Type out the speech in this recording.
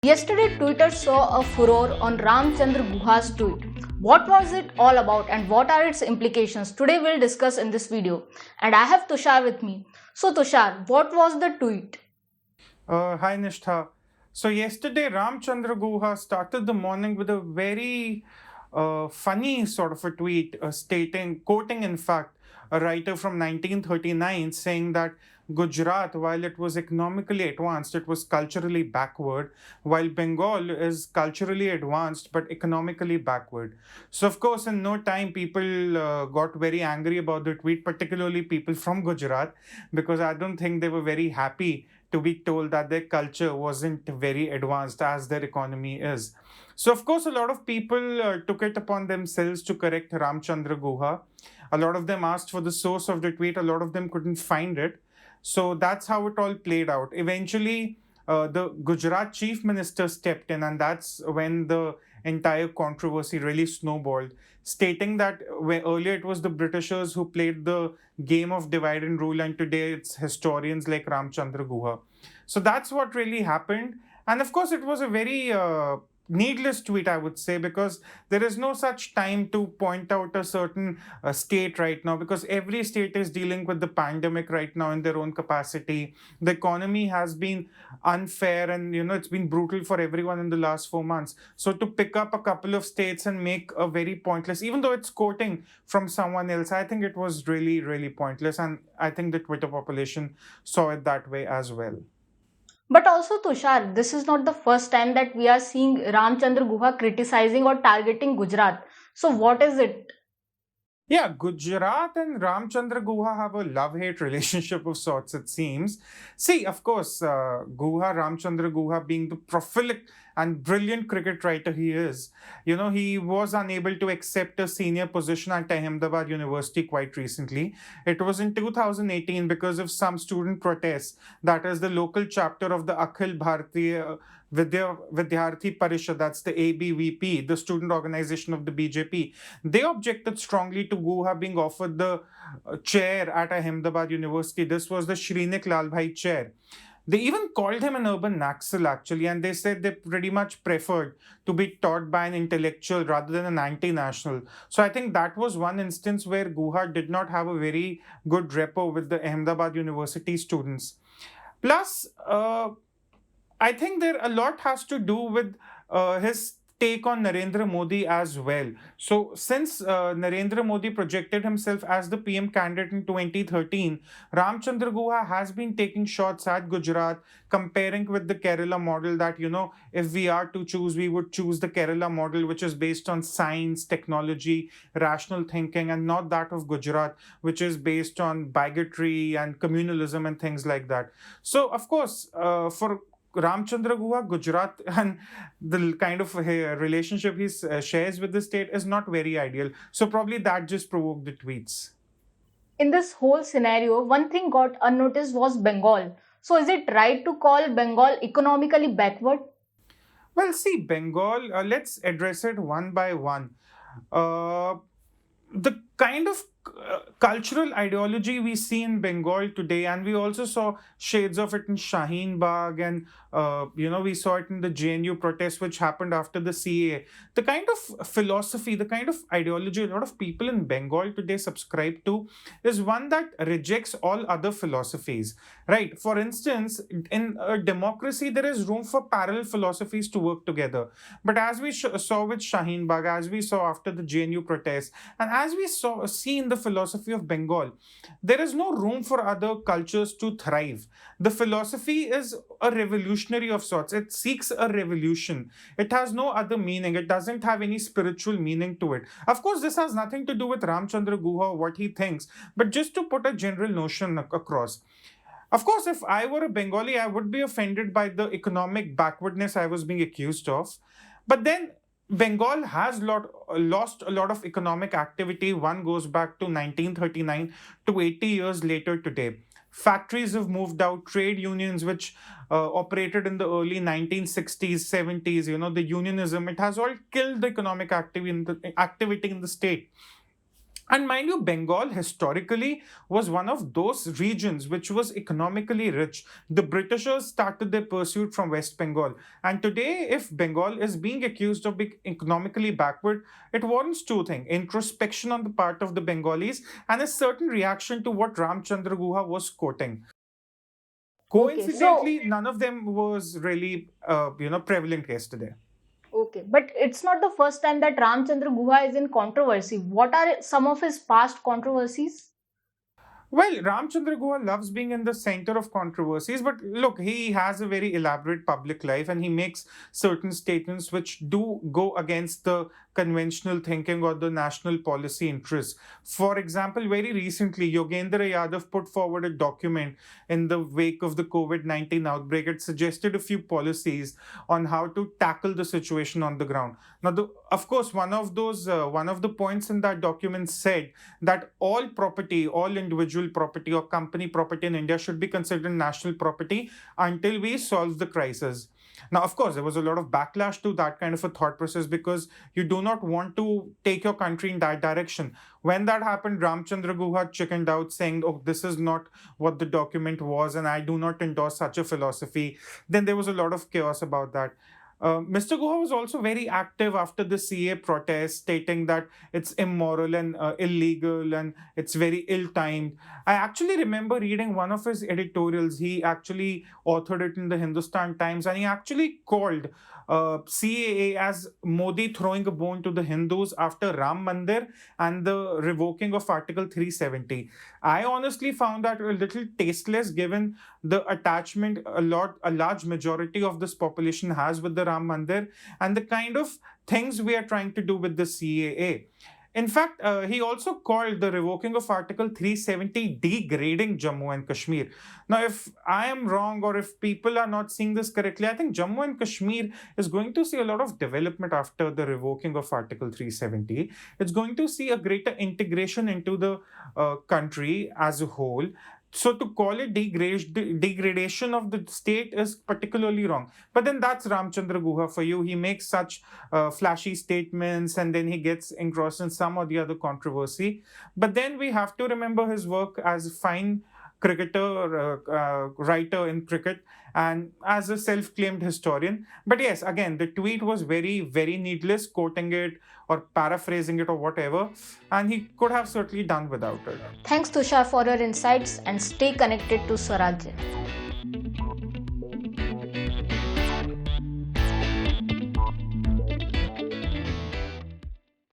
Yesterday, Twitter saw a furore on Ramachandra Guha's tweet. What was it all about and what are its implications? Today, we'll discuss in this video. And I have Tushar with me. So, Tushar, what was the tweet? Hi Nishtha. So yesterday, Ramachandra Guha started the morning with a very funny sort of a tweet, quoting in fact, a writer from 1939 saying that Gujarat, while it was economically advanced, it was culturally backward, while Bengal is culturally advanced but economically backward. So, of course, in no time, people got very angry about the tweet, particularly people from Gujarat, because I don't think they were very happy to be told that their culture wasn't very advanced as their economy is. So, of course, a lot of people took it upon themselves to correct Ramchandra Guha. A lot of them asked for the source of the tweet, a lot of them couldn't find it. So, that's how it all played out. Eventually, the Gujarat chief minister stepped in, and that's when the entire controversy really snowballed, stating that where earlier it was the Britishers who played the game of divide and rule, and today it's historians like Ramchandra Guha. So that's what really happened. And of course, it was a very needless tweet, I would say, because there is no such time to point out a certain state right now, because every state is dealing with the pandemic right now in their own capacity. The economy has been unfair and it's been brutal for everyone in the last 4 months. So to pick up a couple of states and make a very pointless, even though it's quoting from someone else, I think it was really, really pointless. And I think the Twitter population saw it that way as well. But also, Tushar, this is not the first time that we are seeing Ramchandra Guha criticizing or targeting Gujarat. So, what is it? Yeah, Gujarat and Ramchandra Guha have a love-hate relationship of sorts, it seems. See, of course, Ramchandra Guha being the prolific and brilliant cricket writer he is, he was unable to accept a senior position at Ahmedabad University quite recently. It was in 2018 because of some student protests. That is the local chapter of the Akhil Bharatiya Vidyarthi Parishad, that's the ABVP, the student organization of the BJP. They objected strongly to Guha being offered the chair at Ahmedabad University. This was the Shrinik Lalbhai chair. They even called him an urban Naxal, actually, and they said they pretty much preferred to be taught by an intellectual rather than an anti-national. So I think that was one instance where Guha did not have a very good rapport with the Ahmedabad University students. Plus, I think there a lot has to do with his take on Narendra Modi as well. So, since Narendra Modi projected himself as the PM candidate in 2013, Ramchandra Guha has been taking shots at Gujarat, comparing with the Kerala model that, if we are to choose, we would choose the Kerala model, which is based on science, technology, rational thinking, and not that of Gujarat, which is based on bigotry and communalism and things like that. So, of course, for Ramchandra Guha, Gujarat, and the kind of relationship he shares with the state is not very ideal. So probably that just provoked the tweets. In this whole scenario, one thing got unnoticed was Bengal. So, is it right to call Bengal economically backward? Well, see, Bengal, let's address it one by one. Uh, the kind of cultural ideology we see in Bengal today, and we also saw shades of it in Shaheen Bagh, and we saw it in the JNU protests which happened after the CAA. The kind of philosophy, the kind of ideology a lot of people in Bengal today subscribe to is one that rejects all other philosophies. Right? For instance, in a democracy, there is room for parallel philosophies to work together. But as we saw with Shaheen Bagh, as we saw after the JNU protests, and as we see in the philosophy of Bengal, there is no room for other cultures to thrive. The philosophy is a revolutionary of sorts. It seeks a revolution. It has no other meaning. It doesn't have any spiritual meaning to it. Of course, this has nothing to do with Ramchandra Guha or what he thinks, but just to put a general notion across. Of course, if I were a Bengali, I would be offended by the economic backwardness I was being accused of. But then Bengal has lost a lot of economic activity. One goes back to 1939 to 80 years later today. Factories have moved out, trade unions, which operated in the early 1960s, 70s, the unionism, it has all killed the economic activity in the state. And mind you, Bengal historically was one of those regions which was economically rich. The Britishers started their pursuit from West Bengal. And today, if Bengal is being accused of being economically backward, it warrants two things: introspection on the part of the Bengalis and a certain reaction to what Ramchandra Guha was quoting. Okay, so Coincidentally, none of them was really, prevalent yesterday. okay, but it's not the first time that Ramchandra Guha is in controversy. What are some of his past controversies? Well, Ramchandra Guha loves being in the center of controversies, but look, he has a very elaborate public life and he makes certain statements which do go against the conventional thinking or the national policy interests. For example, very recently, Yogendra Yadav put forward a document in the wake of the COVID-19 outbreak. It suggested a few policies on how to tackle the situation on the ground. Now, of course, one of the points in that document said that all property, all individual property or company property in India should be considered national property until we solve the crisis. Now, of course, there was a lot of backlash to that kind of a thought process because you do not want to take your country in that direction. When that happened, Ramchandra Guha chickened out saying, oh, this is not what the document was, and I do not endorse such a philosophy. Then there was a lot of chaos about that. Mr. Guha was also very active after the CA protest, stating that it's immoral and illegal and it's very ill timed. I actually remember reading one of his editorials. He actually authored it in the Hindustan Times and he actually called CAA as Modi throwing a bone to the Hindus after Ram Mandir and the revoking of Article 370. I honestly found that a little tasteless given the attachment a large majority of this population has with the Ram Mandir and the kind of things we are trying to do with the CAA. In fact, he also called the revoking of Article 370 degrading Jammu and Kashmir. Now, if I am wrong or if people are not seeing this correctly, I think Jammu and Kashmir is going to see a lot of development after the revoking of Article 370. It's going to see a greater integration into the country as a whole. So to call it degradation of the state is particularly wrong. But then that's Ramchandra Guha for you. He makes such flashy statements and then he gets engrossed in some or the other controversy. But then we have to remember his work as a fine cricketer, writer in cricket, and as a self-claimed historian. But yes, again, the tweet was very, very needless, quoting it or paraphrasing it or whatever, and he could have certainly done without it. Thanks, Tushar, for your insights and stay connected to Swarajya.